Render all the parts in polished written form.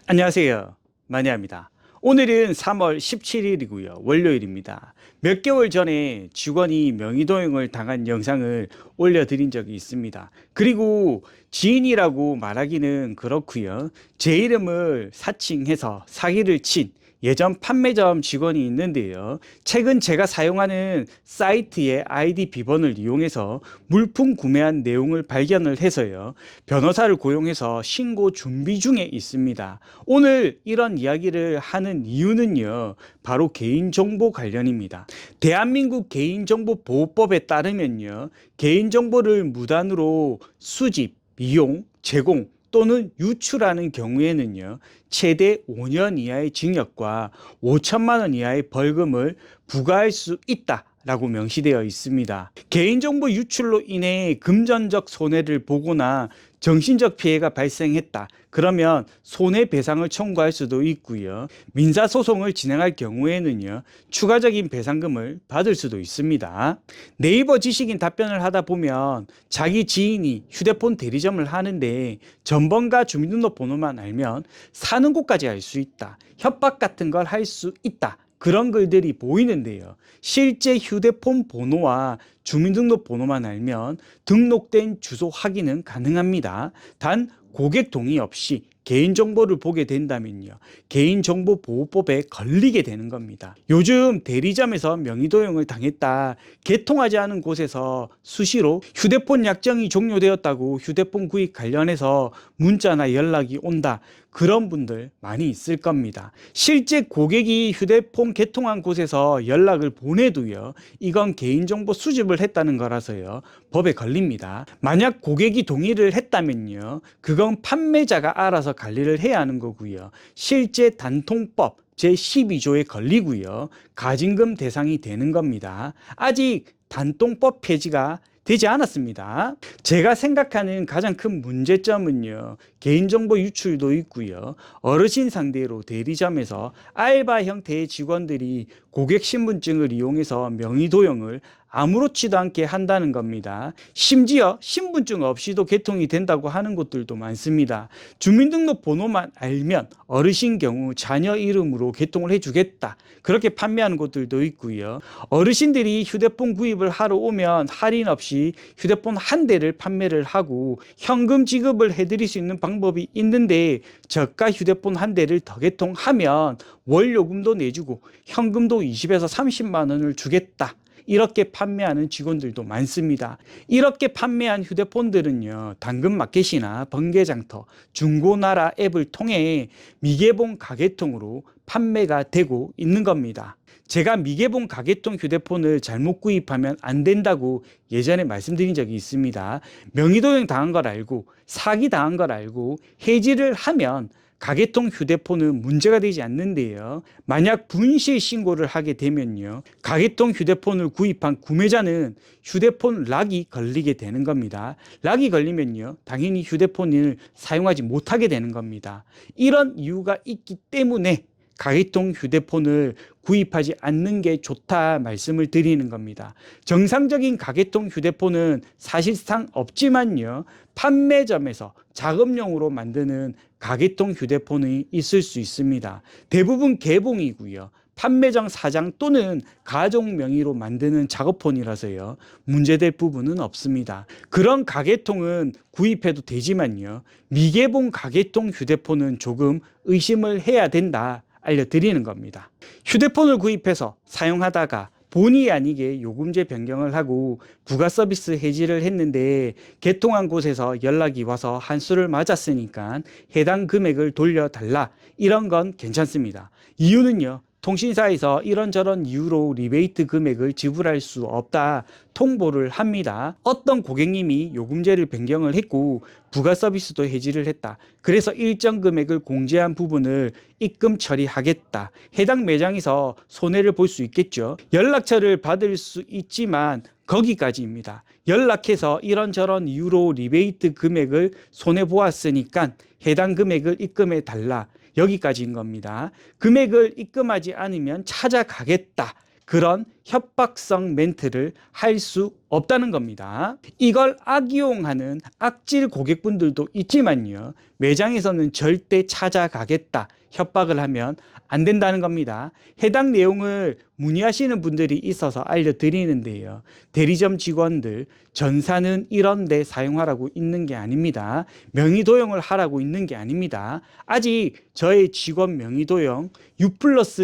안녕하세요. 마니아입니다. 오늘은 3월 17일이고요. 월요일입니다. 몇 개월 전에 직원이 명의도용을 당한 영상을 올려드린 적이 있습니다. 그리고 지인이라고 말하기는 그렇고요. 제 이름을 사칭해서 사기를 친 예전 판매점 직원이 있는데요. 최근 제가 사용하는 사이트의 아이디 비번을 이용해서 물품 구매한 내용을 발견을 해서요. 변호사를 고용해서 신고 준비 중에 있습니다. 오늘 이런 이야기를 하는 이유는요. 바로 개인정보 관련입니다. 대한민국 개인정보보호법에 따르면요. 개인정보를 무단으로 수집, 이용, 제공, 또는 유출하는 경우에는요, 최대 5년 이하의 징역과 5천만 원 이하의 벌금을 부과할 수 있다라고 명시되어 있습니다. 개인정보 유출로 인해 금전적 손해를 보거나 정신적 피해가 발생했다. 그러면 손해배상을 청구할 수도 있고요. 민사소송을 진행할 경우에는요. 추가적인 배상금을 받을 수도 있습니다. 네이버 지식인 답변을 하다 보면 자기 지인이 휴대폰 대리점을 하는데 전번과 주민등록번호만 알면 사는 곳까지 알 수 있다. 협박 같은 걸 할 수 있다. 그런 글들이 보이는데요. 실제 휴대폰 번호와 주민등록번호만 알면 등록된 주소 확인은 가능합니다. 단 고객 동의 없이 개인정보를 보게 된다면요. 개인정보보호법에 걸리게 되는 겁니다. 요즘 대리점에서 명의도용을 당했다. 개통하지 않은 곳에서 수시로 휴대폰 약정이 종료되었다고 휴대폰 구입 관련해서 문자나 연락이 온다. 그런 분들 많이 있을 겁니다. 실제 고객이 휴대폰 개통한 곳에서 연락을 보내도요. 이건 개인정보 수집을 했다는 거라서요. 법에 걸립니다. 만약 고객이 동의를 했다면요. 그건 판매자가 알아서 관리를 해야 하는 거고요. 실제 단통법 제12조에 걸리고요. 가징금 대상이 되는 겁니다. 아직 단통법 폐지가 되지 않았습니다. 제가 생각하는 가장 큰 문제점은요. 개인정보 유출도 있고요. 어르신 상대로 대리점에서 알바 형태의 직원들이 고객 신분증을 이용해서 명의도용을 아무렇지도 않게 한다는 겁니다. 심지어 신분증 없이도 개통이 된다고 하는 곳들도 많습니다. 주민등록번호만 알면 어르신 경우 자녀 이름으로 개통을 해주겠다. 그렇게 판매하는 곳들도 있고요. 어르신들이 휴대폰 구입을 하러 오면 할인 없이 휴대폰 한 대를 판매를 하고 현금 지급을 해드릴 수 있는 방법이 있는데 저가 휴대폰 한 대를 더 개통하면 월요금도 내주고 현금도 20에서 30만 원을 주겠다. 이렇게 판매하는 직원들도 많습니다. 이렇게 판매한 휴대폰들은요, 당근마켓이나 번개장터, 중고나라 앱을 통해 미개봉 가계통으로 판매가 되고 있는 겁니다. 제가 미개봉 가계통 휴대폰을 잘못 구입하면 안 된다고 예전에 말씀드린 적이 있습니다. 명의도용 당한 걸 알고 사기 당한 걸 알고 해지를 하면 가계통 휴대폰은 문제가 되지 않는데요. 만약 분실 신고를 하게 되면요. 가계통 휴대폰을 구입한 구매자는 휴대폰 락이 걸리게 되는 겁니다. 락이 걸리면요. 당연히 휴대폰을 사용하지 못하게 되는 겁니다. 이런 이유가 있기 때문에 가계통 휴대폰을 구입하지 않는 게 좋다 말씀을 드리는 겁니다. 정상적인 가계통 휴대폰은 사실상 없지만요. 판매점에서 작업용으로 만드는 가계통 휴대폰이 있을 수 있습니다. 대부분 개봉이고요. 판매점 사장 또는 가족 명의로 만드는 작업폰이라서요. 문제될 부분은 없습니다. 그런 가계통은 구입해도 되지만요. 미개봉 가계통 휴대폰은 조금 의심을 해야 된다. 알려드리는 겁니다. 휴대폰을 구입해서 사용하다가 본의 아니게 요금제 변경을 하고 부가 서비스 해지를 했는데 개통한 곳에서 연락이 와서 한수를 맞았으니까 해당 금액을 돌려달라. 이런 건 괜찮습니다. 이유는요. 통신사에서 이런저런 이유로 리베이트 금액을 지불할 수 없다 통보를 합니다. 어떤 고객님이 요금제를 변경을 했고 부가 서비스도 해지를 했다. 그래서 일정 금액을 공제한 부분을 입금 처리하겠다. 해당 매장에서 손해를 볼 수 있겠죠. 연락처를 받을 수 있지만 거기까지입니다. 연락해서 이런저런 이유로 리베이트 금액을 손해보았으니까 해당 금액을 입금해 달라. 여기까지인 겁니다. 금액을 입금하지 않으면 찾아가겠다. 그런 협박성 멘트를 할 수 없다는 겁니다. 이걸 악이용하는 악질 고객분들도 있지만요. 매장에서는 절대 찾아가겠다 협박을 하면 안 된다는 겁니다. 해당 내용을 문의하시는 분들이 있어서 알려드리는데요. 대리점 직원들 전사는 이런 데 사용하라고 있는 게 아닙니다. 명의 도용을 하라고 있는 게 아닙니다. 아직 저의 직원 명의 도용, U+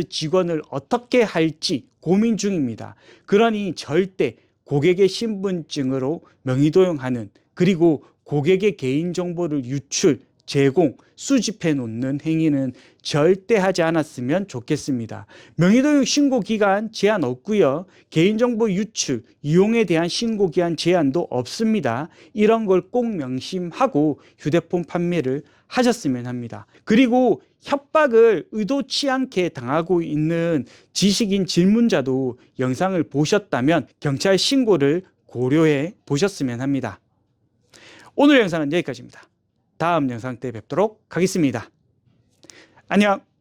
직원을 어떻게 할지 고민 중입니다. 그러니 절대 고객의 신분증으로 명의 도용하는, 그리고 고객의 개인정보를 유출, 제공, 수집해 놓는 행위는 절대 하지 않았으면 좋겠습니다. 명의도용 신고 기간 제한 없고요. 개인정보 유출, 이용에 대한 신고 기한 제한도 없습니다. 이런 걸 꼭 명심하고 휴대폰 판매를 하셨으면 합니다. 그리고 협박을 의도치 않게 당하고 있는 지식인 질문자도 영상을 보셨다면 경찰 신고를 고려해 보셨으면 합니다. 오늘 영상은 여기까지입니다. 다음 영상 때 뵙도록 하겠습니다. 안녕.